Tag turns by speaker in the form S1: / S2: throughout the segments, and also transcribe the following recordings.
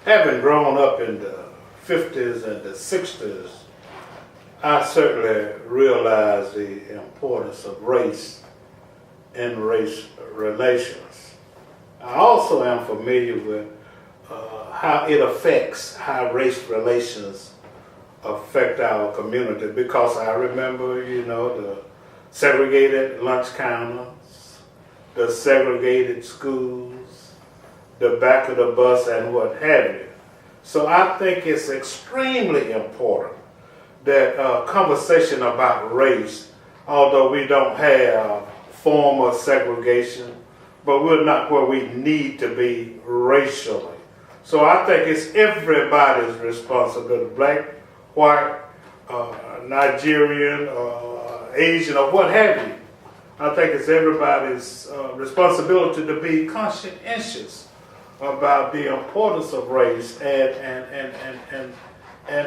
S1: Having grown up in the 50s and the 60s, I certainly realized the importance of race in race relations. I also am familiar with how it affects how race relations affect our community, because I remember, the segregated lunch counters, the segregated schools, the back of the bus, and what have you. So I think it's extremely important that conversation about race, although we don't have formal segregation, but we're not where we need to be racially. So I think it's everybody's responsibility, black, white, Nigerian, Asian, or what have you. I think it's everybody's responsibility to be conscientious about the importance of race and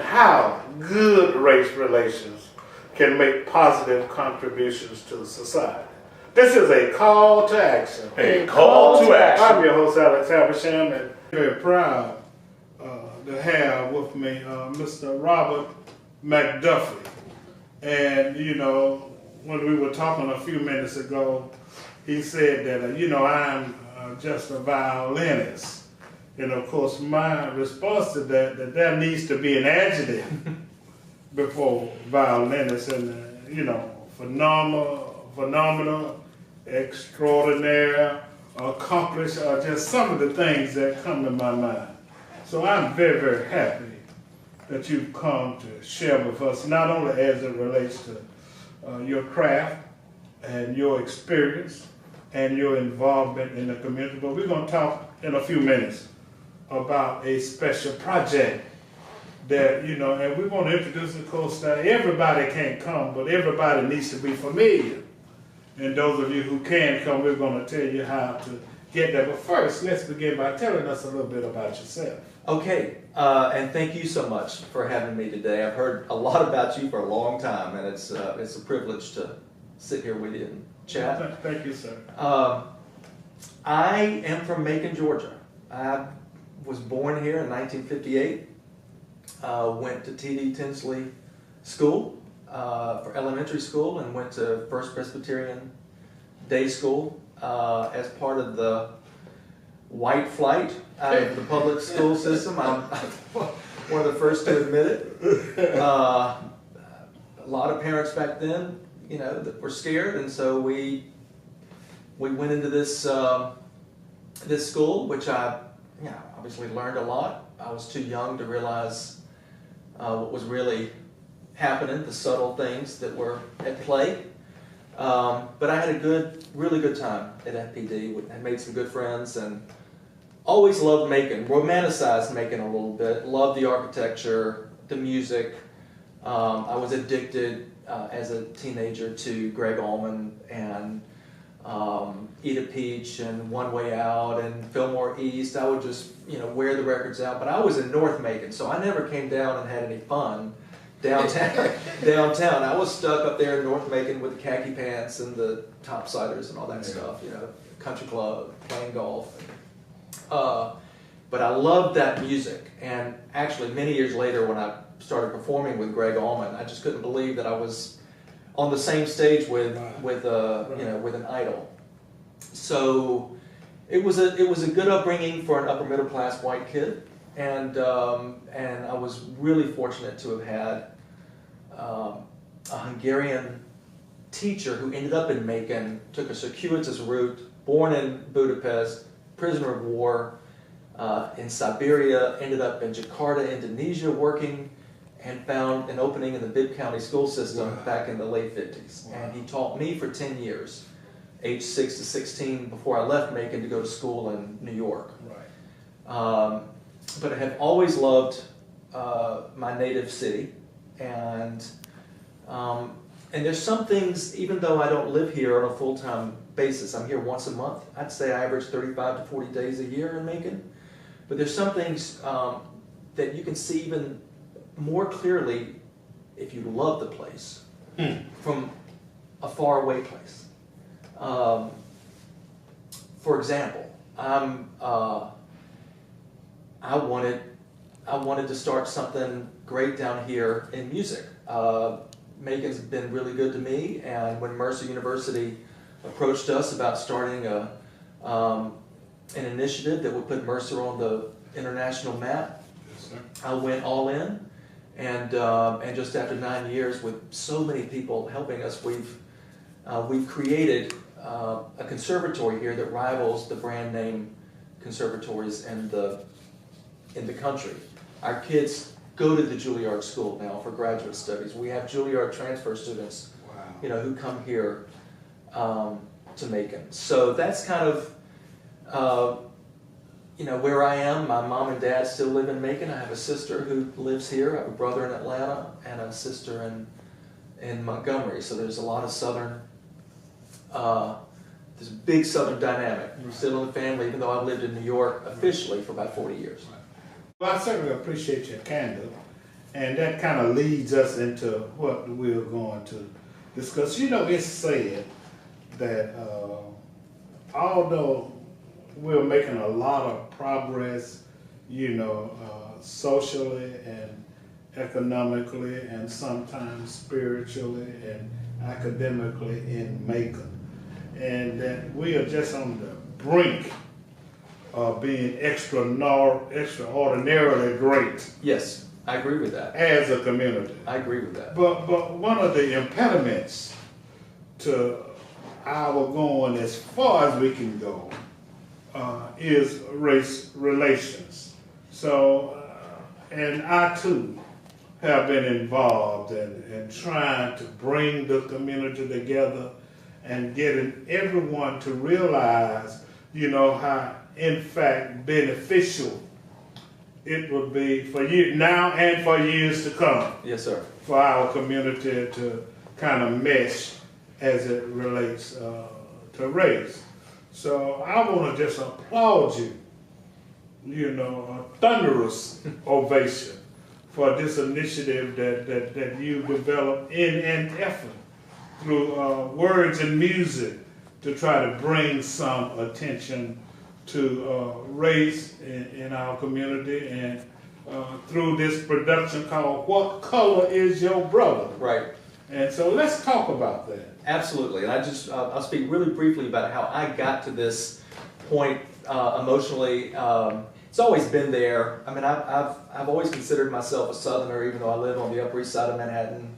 S1: how good race relations can make positive contributions to society. This is a call to action.
S2: A call to action.
S1: I'm your host, Alex Habersham, and very proud to have with me Mr. Robert Mcduffie. And, when we were talking a few minutes ago, he said that, I'm just a violinist. And of course, my response to that there needs to be an adjective before violinist, and phenomenal, extraordinary, accomplished are just some of the things that come to my mind. So I'm very, very happy that you've come to share with us, not only as it relates to your craft and your experience and your involvement in the community, but we're going to talk in a few minutes about a special project that, and we want to introduce, of course, that everybody can't come, but everybody needs to be familiar. And those of you who can come, we're going to tell you how to get there. But first, let's begin by telling us a little bit about yourself.
S2: Okay, and thank you so much for having me today. I've heard a lot about you for a long time, and it's a privilege to sit here with you and chat.
S1: Thank you, sir.
S2: I am from Macon, Georgia. I was born here in 1958. Went to T.D. Tinsley School for elementary school, and went to First Presbyterian Day School as part of the white flight out of the public school system. I'm one of the first to admit it. A lot of parents back then, that were scared, and so we went into this this school, which I obviously learned a lot. I was too young to realize what was really happening, the subtle things that were at play. But I had a really good time at FPD. I made some good friends, and always loved Macon, romanticized Macon a little bit, loved the architecture, the music. I was addicted as a teenager to Greg Allman and Eat a Peach and One Way Out and Fillmore East. I would just, wear the records out. But I was in North Macon, so I never came down and had any fun downtown. I was stuck up there in North Macon with the khaki pants and the topsiders and all that stuff, country club, playing golf. But I loved that music, and actually many years later when I started performing with Greg Allman, I just couldn't believe that I was on the same stage with an idol. So it was a good upbringing for an upper middle class white kid, and I was really fortunate to have had a Hungarian teacher who ended up in Macon, took a circuitous route, born in Budapest, prisoner of war in Siberia, ended up in Jakarta, Indonesia, working, and found an opening in the Bibb County school system back in the late 50s. And he taught me for 10 years, age 6 to 16, before I left Macon to go to school in New York. But I have always loved my native city, and there's some things, even though I don't live here on a full-time basis, I'm here once a month. I'd say I average 35 to 40 days a year in Macon. But there's some things that you can see even more clearly if you love the place from a faraway place. For example, I wanted to start something great down here in music. Macon's been really good to me, and when Mercer University approached us about starting an initiative that would put Mercer on the international map,
S1: Yes, sir.
S2: I went all in, and just after 9 years, with so many people helping us, we've created a conservatory here that rivals the brand name conservatories in the country. Our kids go to the Juilliard School now for graduate studies. We have Juilliard transfer students,
S1: Wow.
S2: who come here to Macon. So that's kind of where I am. My mom and dad still live in Macon. I have a sister who lives here. I have a brother in Atlanta and a sister in Montgomery. So there's a lot of southern, there's a big southern dynamic still in the family, even though I've lived in New York officially for about 40 years.
S1: Well, I certainly appreciate your candor, and that kind of leads us into what we're going to discuss. It's said that although we're making a lot of progress, socially and economically and sometimes spiritually and academically in Macon, and that we are just on the brink of being extraordinarily great
S2: Yes, I agree with that.
S1: as a community.
S2: I agree with that.
S1: But one of the impediments to our going as far as we can go is race relations. So, and I too have been involved in trying to bring the community together and getting everyone to realize, how in fact beneficial it would be for you now and for years to come.
S2: Yes, sir.
S1: For our community to kind of mesh as it relates to race. So I want to just applaud you, a thunderous ovation for this initiative that you developed in an effort through words and music to try to bring some attention to race in our community, and through this production called What Color Is Your Brother?
S2: Right.
S1: And so let's talk about that.
S2: Absolutely. And I'll speak really briefly about how I got to this point emotionally. It's always been there. I mean, I've always considered myself a Southerner, even though I live on the Upper East Side of Manhattan.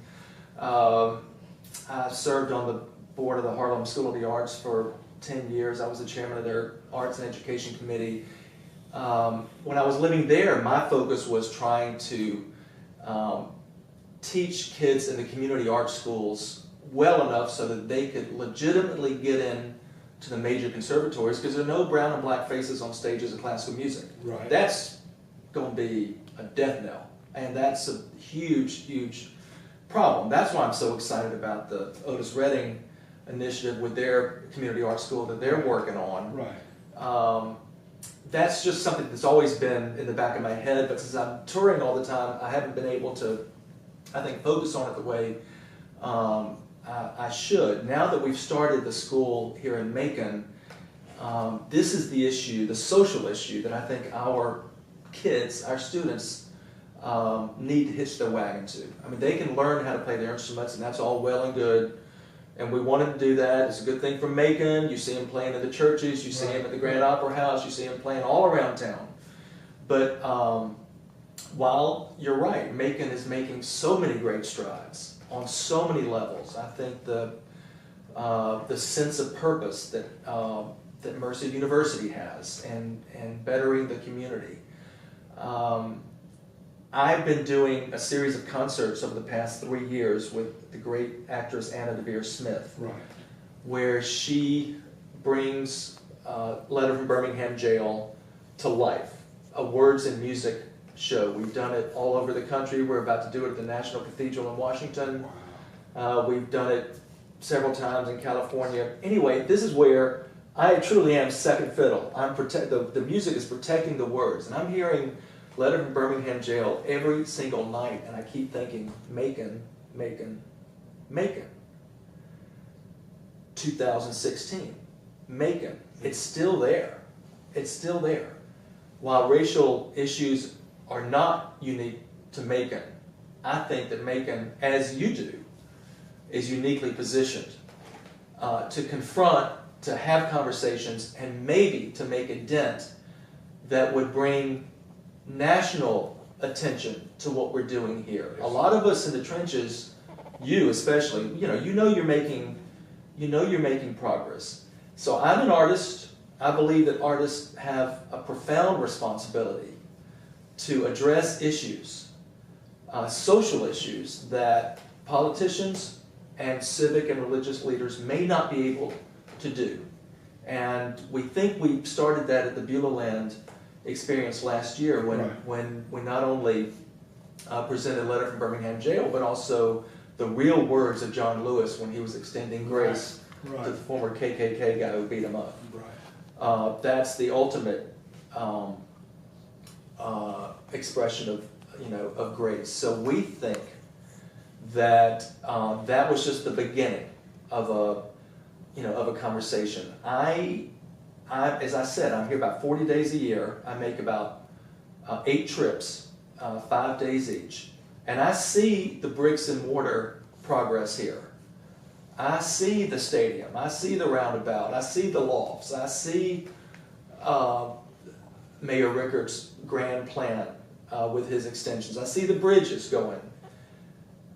S2: I served on the board of the Harlem School of the Arts for 10 years. I was the chairman of their Arts and Education Committee. When I was living there, my focus was trying to teach kids in the community art schools well enough so that they could legitimately get in to the major conservatories, because there are no brown and black faces on stages of classical music.
S1: Right.
S2: That's going to be a death knell, and that's a huge, huge problem. That's why I'm so excited about the Otis Redding initiative with their community art school that they're working on.
S1: Right.
S2: That's just something that's always been in the back of my head, but since I'm touring all the time, I haven't been able to, I think, focus on it the way I should. Now that we've started the school here in Macon, this is the issue, the social issue that I think our kids, our students, need to hitch their wagon to. I mean, they can learn how to play their instruments, and that's all well and good. And we want them to do that. It's a good thing for Macon. You see them playing in the churches. You see them at the Grand Opera House. You see them playing all around town. But while you're right, Macon is making so many great strides on so many levels. I think the sense of purpose that Mercer University has and bettering the community. I've been doing a series of concerts over the past 3 years with the great actress Anna DeVere Smith,
S1: Right.
S2: where she brings Letter from Birmingham Jail to life, a words and music show. We've done it all over the country. We're about to do it at the National Cathedral in Washington. We've done it several times in California. Anyway, this is where I truly am second fiddle. The music is protecting the words, and I'm hearing Letter from Birmingham Jail every single night, and I keep thinking, Macon, Macon, Macon. 2016, Macon. It's still there. It's still there. while racial issues are not unique to Macon, I think that Macon, as you do, is uniquely positioned to confront, to have conversations, and maybe to make a dent that would bring national attention to what we're doing here. A lot of us in the trenches, you especially, you know you're making progress. So I'm an artist. I believe that artists have a profound responsibility to address issues, social issues that politicians and civic and religious leaders may not be able to do. And we think we started that at the Beulah Land experience last year when we not only presented a letter from Birmingham jail, but also the real words of John Lewis when he was extending grace to the former KKK guy who beat him up. That's the ultimate expression of grace. So we think that that was just the beginning of a conversation. As I said, I'm here about 40 days a year. I make about 8 trips, 5 days each. And I see the bricks and mortar progress here. I see the stadium. I see the roundabout. I see the lofts. I see Mayor Rickard's grand plan with his extensions. I see the bridges going.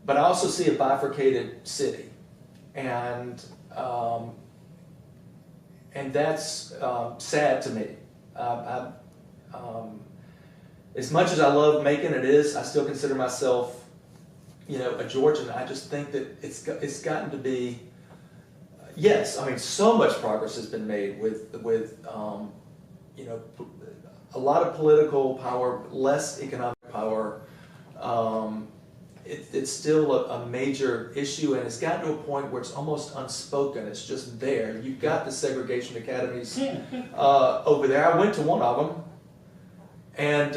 S2: But I also see a bifurcated city. And that's sad to me. As much as I love Macon, I still consider myself, a Georgian. I just think that it's gotten to be, yes, I mean, so much progress has been made with a lot of political power, less economic power. It's still a major issue, and it's gotten to a point where it's almost unspoken. It's just there. You've got the segregation academies over there. I went to one of them, and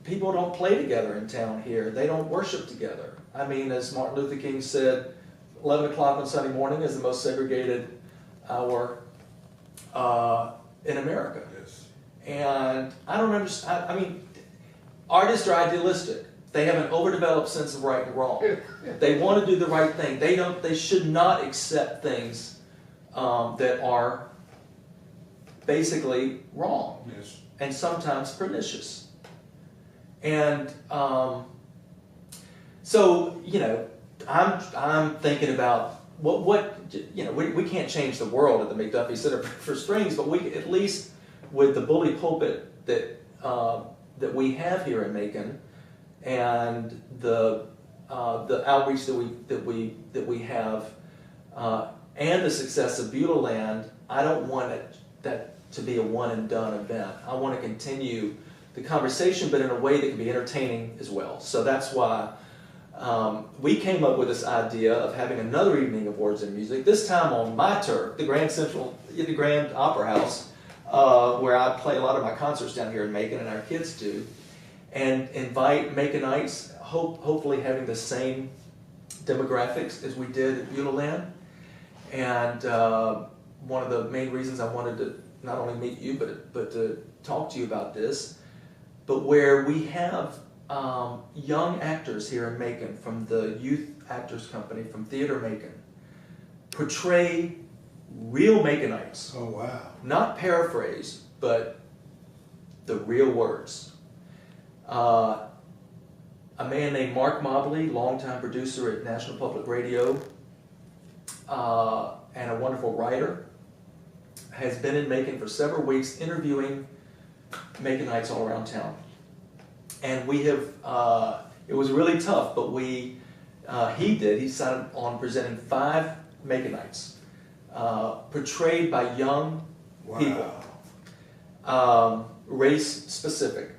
S2: people don't play together in town here. They don't worship together. I mean, as Martin Luther King said, 11 o'clock on Sunday morning is the most segregated hour in America. Yes. And I don't understand. I mean, artists are idealistic. They have an overdeveloped sense of right and wrong. They want to do the right thing. They should not accept things that are basically wrong. Yes. And sometimes pernicious. And so, I'm thinking about we can't change the world at the Mcduffie Center for Strings, but we at least with the bully pulpit that we have here in Macon, and the outreach that we have, and the success of Beulah Land, I don't want that to be a one and done event. I want to continue the conversation, but in a way that can be entertaining as well. So that's why we came up with this idea of having another evening of words and music. This time on my turf, the Grand Opera House, where I play a lot of my concerts down here in Macon, and our kids do, and invite Maconites, hopefully having the same demographics as we did at Beulah Land. And one of the main reasons I wanted to not only meet you, but to talk to you about this, but where we have young actors here in Macon from the Youth Actors Company, from Theater Macon, portray real Maconites.
S1: Oh, wow.
S2: Not paraphrase, but the real words. A man named Mark Mobley, longtime producer at National Public Radio, and a wonderful writer, has been in Macon for several weeks interviewing Maconites all around town. And we have, it was really tough, but he decided on presenting 5 Maconites, portrayed by young people, race specific,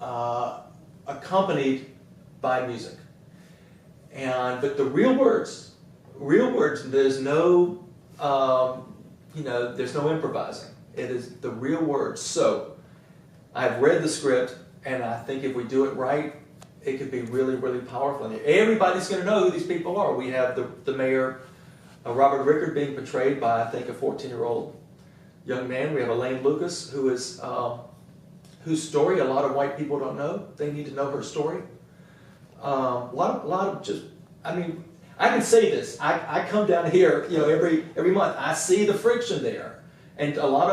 S2: accompanied by music. But the real words, there's no, there's no improvising. It is the real words. So I've read the script, and I think if we do it right, it could be really, really powerful. And everybody's going to know who these people are. We have the mayor, Robert Rickard, being portrayed by, I think, a 14-year-old young man. We have Elaine Lucas, who is whose story a lot of white people don't know. They need to know her story. A lot of just, I mean, I can say this. I come down here, you know, every month. I see the friction there, and a lot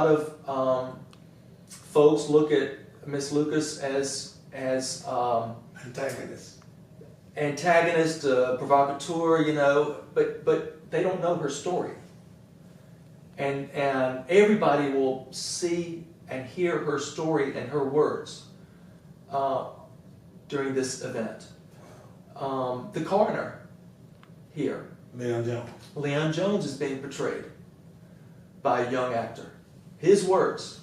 S2: of folks look at Miss Lucas as antagonist, provocateur, you know, but they don't know her story, and everybody will see and hear her story and her words during this event. The coroner here, Leon Jones, is being portrayed by a young actor. His words.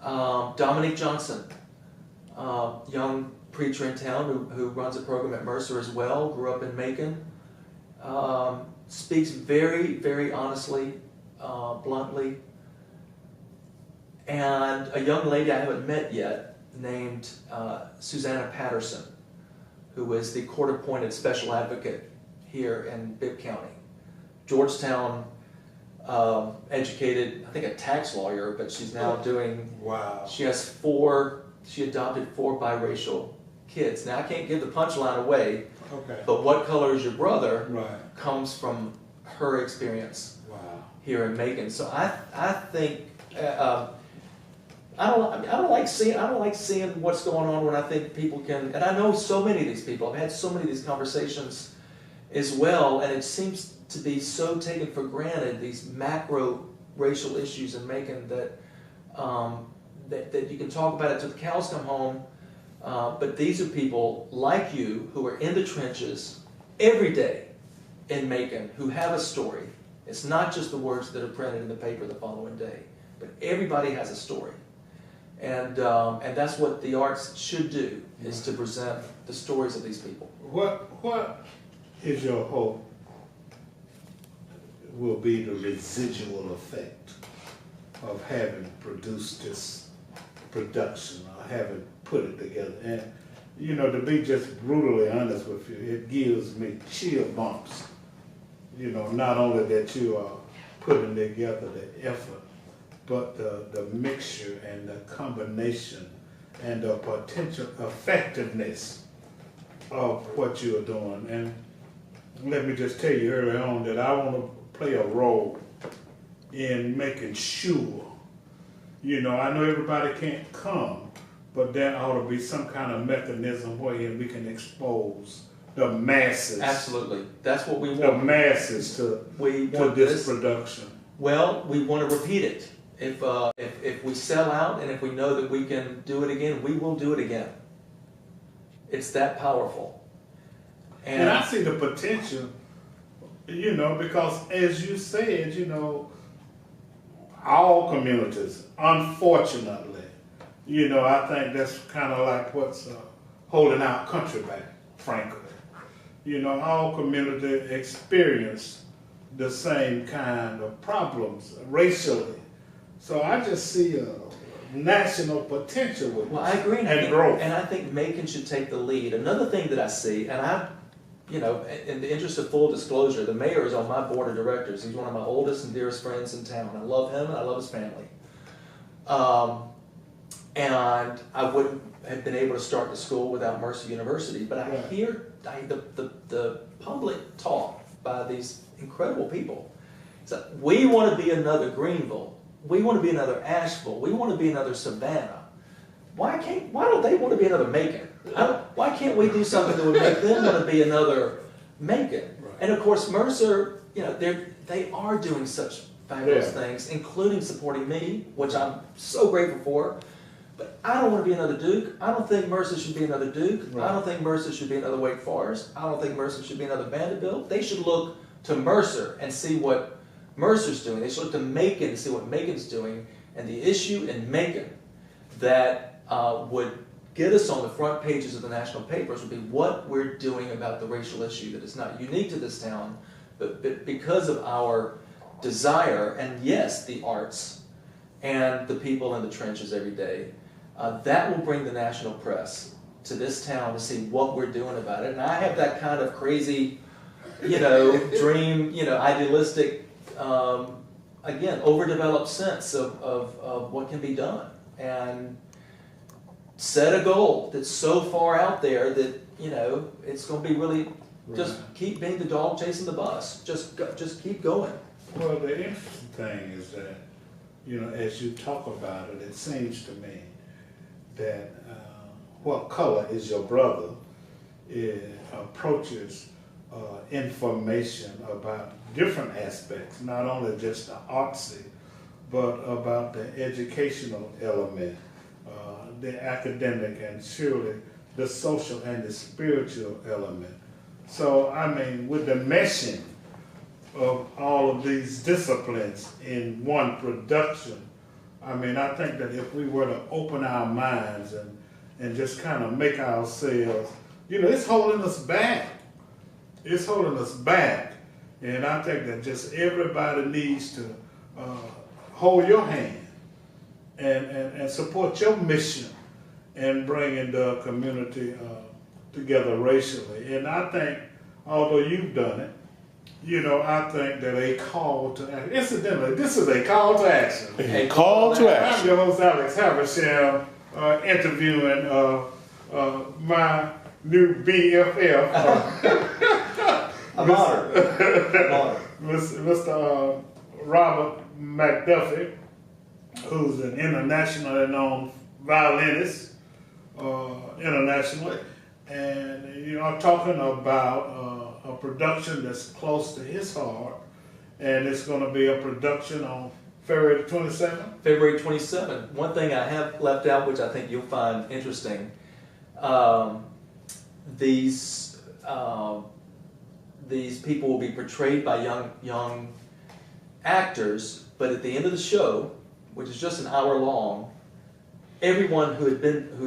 S2: Dominique Johnson, young preacher in town who runs a program at Mercer as well, grew up in Macon, speaks very, very honestly, bluntly. And a young lady I haven't met yet named Susanna Patterson, who is the court-appointed special advocate here in Bibb County. Georgetown educated, I think, a tax lawyer, but she's now doing,
S1: wow.
S2: She adopted 4 biracial kids. Now, I can't give the punchline away,
S1: Okay.
S2: but what color is your brother
S1: Right.
S2: comes from her experience
S1: Wow.
S2: here in Macon. So I think, I don't like seeing what's going on when I think people can, and I know so many of these people. I've had so many of these conversations as well, and it seems to be so taken for granted, these macro racial issues in Macon, that that you can talk about it till the cows come home, but these are people like you who are in the trenches every day in Macon, who have a story. It's not just the words that are printed in the paper the following day, but everybody has a story. And that's what the arts should do, is to present the stories of these people.
S1: What is your hope will be the residual effect of having produced this production, or having put it together? And, you know, to be just brutally honest with you, it gives me chill bumps. You know, not only that you are putting together the effort, but the mixture and the combination and the potential effectiveness of what you're doing. And let me just tell you early on that I want to play a role in making sure, you know, I know everybody can't come, but there ought to be some kind of mechanism where we can expose the masses.
S2: Absolutely. That's what we want.
S1: The masses to this production.
S2: Well, we want to repeat it. If we sell out and if we know that we can do it again, we will do it again. It's that powerful.
S1: And I see the potential, you know, because as you said, you know, all communities, unfortunately, you know, I think that's kind of like what's holding our country back, frankly. You know, all communities experience the same kind of problems racially. So I just see a national potential with
S2: I agree,
S1: and growth.
S2: And I think Macon should take the lead. Another thing that I see, and you know, in the interest of full disclosure, the mayor is on my board of directors. He's one of my oldest and dearest friends in town. I love him and I love his family. And I wouldn't have been able to start the school without Mercer University. But I hear the public talk by these incredible people. So we want to be another Greenville. We want to be another Asheville. We want to be another Savannah. Why don't they want to be another Macon? Why can't we do something that would make them want to be another Macon? Right. And of course, Mercer, you know, they are doing such fabulous things, including supporting me, which I'm so grateful for. But I don't want to be another Duke. I don't think Mercer should be another Duke. Right. I don't think Mercer should be another Wake Forest. I don't think Mercer should be another Vanderbilt. They should look to Mercer and see what Mercer's doing. They should look to Macon and see what Macon's doing. And the issue in Macon that would get us on the front pages of the national papers would be what we're doing about the racial issue that is not unique to this town, but because of our desire, and yes, the arts, and the people in the trenches every day, that will bring the national press to this town to see what we're doing about it. And I have that kind of crazy, you know, dream, you know, idealistic again, overdeveloped sense of what can be done. And set a goal that's so far out there that, you know, it's going to be really, just keep being the dog chasing the bus. Just keep going.
S1: Well, the interesting thing is that, you know, as you talk about it, it seems to me that what color is your brother approaches information about different aspects, not only just the artsy, but about the educational element, the academic, and surely the social and the spiritual element. So, I mean, with the meshing of all of these disciplines in one production, I mean, I think that if we were to open our minds and just kind of make ourselves, you know, it's holding us back. It's holding us back. And I think that just everybody needs to hold your hand and support your mission in bringing the community together racially. And I think, although you've done it, you know, I think that a call to action, incidentally, this is a call to action.
S3: A call to
S1: I'm
S3: action.
S1: your host, Alex Habersham, interviewing my new BFF,
S2: I'm honored. I'm honored.
S1: Mr. Robert Mcduffie, who's an internationally known violinist, internationally. And, you know, I'm talking about a production that's close to his heart, and it's going to be a production on February 27th.
S2: February 27th. One thing I have left out, which I think you'll find interesting, these people will be portrayed by young actors, but at the end of the show, which is just an hour long, everyone who's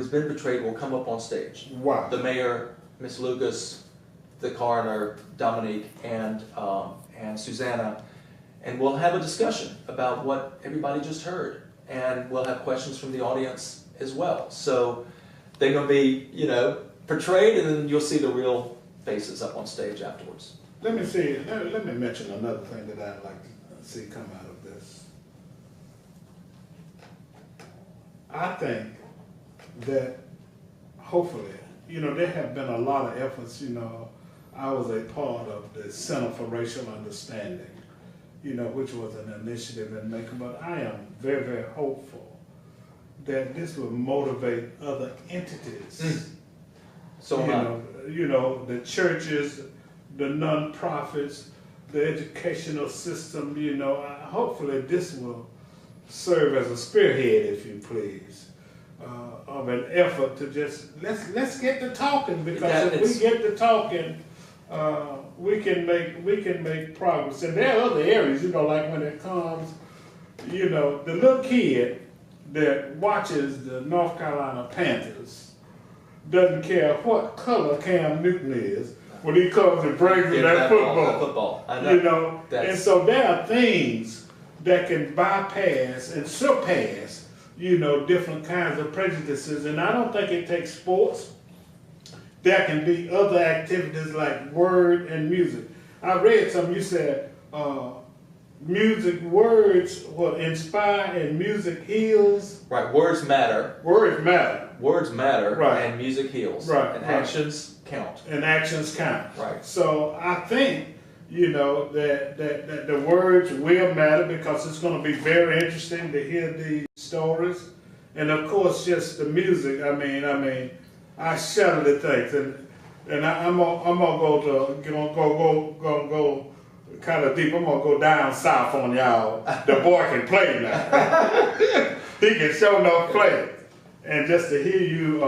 S2: been portrayed will come up on stage.
S1: Wow.
S2: The mayor, Miss Lucas, the coroner, Dominique, and Susanna, and we'll have a discussion about what everybody just heard, and we'll have questions from the audience as well. So they're going to be, you know, portrayed, and then you'll see the real faces up on stage afterwards.
S1: Let me mention another thing that I'd like to see come out of this. I think that hopefully, you know, there have been a lot of efforts. You know, I was a part of the Center for Racial Understanding, you know, which was an initiative in Macon, but I am very, very hopeful that this will motivate other entities.
S2: So
S1: You know, the churches, the non-profits, the educational system, you know, hopefully this will serve as a spearhead, if you please, of an effort to just, let's get to talking, because if we get to talking, we can make progress. And there are other areas, you know, like when it comes, you know, the little kid that watches the North Carolina Panthers doesn't care what color Cam Newton is when he comes and brings in that football.
S2: I know.
S1: You know, and so there are things that can bypass and surpass, you know, different kinds of prejudices. And I don't think it takes sports. There can be other activities like word and music. I read something, you said music, words will inspire and music heals.
S2: Right, words matter.
S1: Words matter.
S2: Words matter,
S1: Right.
S2: And music heals.
S1: Right,
S2: And
S1: right.
S2: actions count.
S1: And actions count.
S2: Right.
S1: So I think, you know, that the words will matter, because it's going to be very interesting to hear these stories. And of course, just the music. I mean, I shudder to think, and I'm gonna go kind of deep. I'm gonna go down south on y'all. The boy can play now. He can show enough play, and just to hear you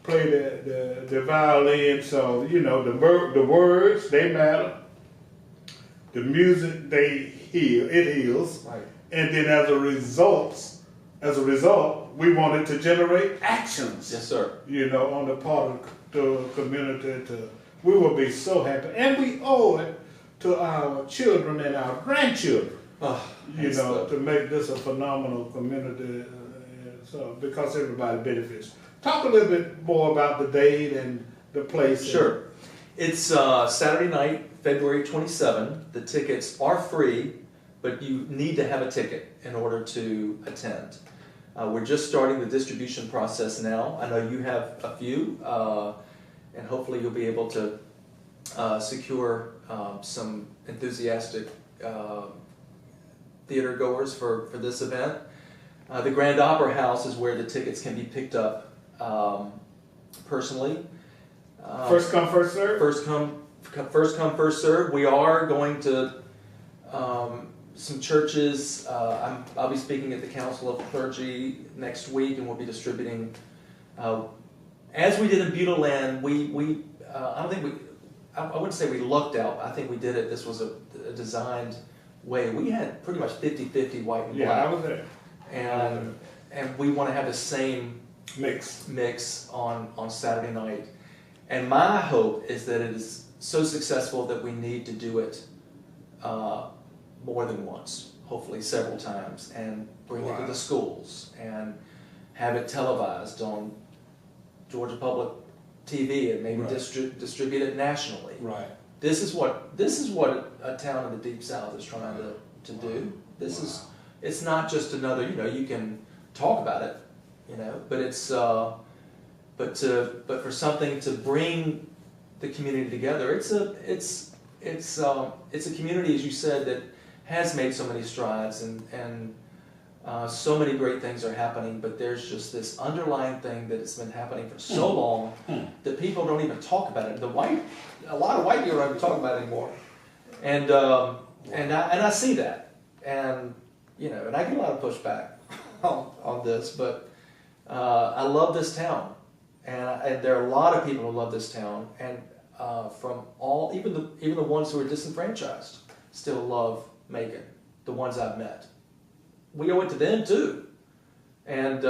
S1: play the violin. So you know the words, they matter. The music, it heals.
S2: Right.
S1: And then as a result, we wanted to generate actions.
S2: Yes, sir.
S1: You know, on the part of the community. We will be so happy, and we owe it to our children and our grandchildren. You know, to make this a phenomenal community. So because everybody benefits. Talk a little bit more about the date and the place.
S2: Sure. It's Saturday night, February 27. The tickets are free, but you need to have a ticket in order to attend. We're just starting the distribution process now. I know you have a few, and hopefully you'll be able to secure some enthusiastic theater goers for this event. The Grand Opera House is where the tickets can be picked up personally.
S1: First come, first serve?
S2: First come, first serve. We are going to some churches. I'll be speaking at the Council of Clergy next week, and we'll be distributing. As we did in Butylland, I don't think I wouldn't say we lucked out. I think we did it. This was a designed way. We had pretty much 50-50 white and black.
S1: Yeah, I was there.
S2: And we want to have the same mix on Saturday night. And my hope is that it is so successful that we need to do it more than once, hopefully several times, and bring it to the schools and have it televised on Georgia Public TV and maybe distribute it nationally.
S1: Right.
S2: This is what a town in the Deep South is trying to do. It's not just another, you can talk about it, but it's but for something to bring the community together. It's a community, as you said, that has made so many strides and so many great things are happening, but there's just this underlying thing that has been happening for so long that people don't even talk about it. A lot of white people don't even talk about it anymore, and I see that, and and I get a lot of pushback on this, but I love this town, and there are a lot of people who love this town, and from all, even the ones who are disenfranchised still love Macon, the ones I've met. We owe it to them too, and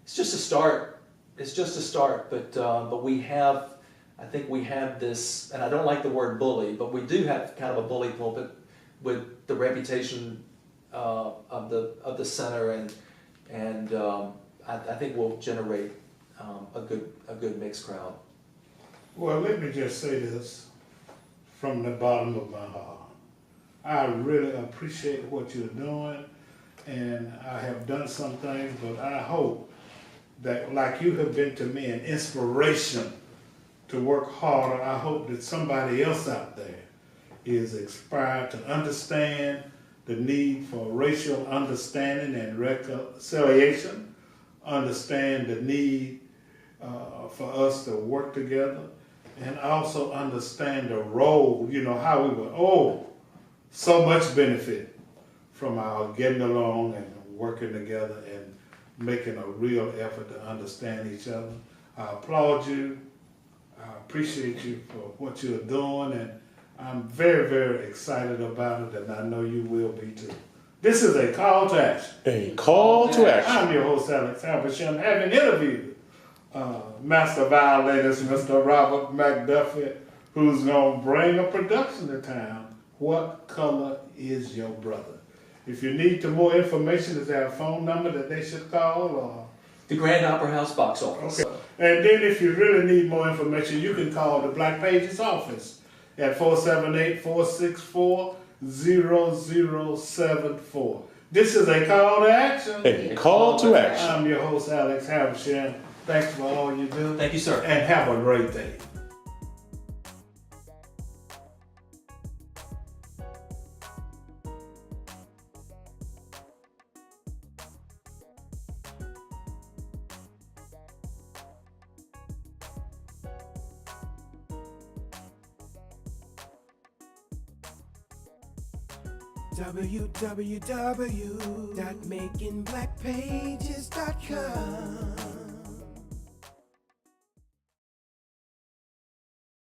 S2: it's just a start. It's just a start, but we have, I think we have this, and I don't like the word bully, but we do have kind of a bully pulpit with the reputation of the center, and I think we'll generate a good mixed crowd.
S1: Well, let me just say this from the bottom of my heart. I really appreciate what you're doing, and I have done some things, but I hope that, like you have been to me, an inspiration to work harder. I hope that somebody else out there is inspired to understand the need for racial understanding and reconciliation, understand the need for us to work together, and also understand the role, how we would, so much benefit from our getting along and working together and making a real effort to understand each other. I applaud you. I appreciate you for what you're doing, and I'm very, very excited about it, and I know you will be too. This is a call to action.
S3: A call to action.
S1: I'm your host, Alex Habersham, having interviewed master violinist, Mr. Robert Mcduffie, who's going to bring a production to town. What color is your brother? If you need more information, is there a phone number that they should call? Or?
S2: The Grand Opera House box office.
S1: Okay. And then if you really need more information, you can call the Black Pages office at 478-464-0074. This is a call to action.
S3: A call to action.
S1: I'm your host, Alex Habersham. Thanks for all you do.
S2: Thank you, sir.
S1: And have a great day.
S4: www.makingblackpages.com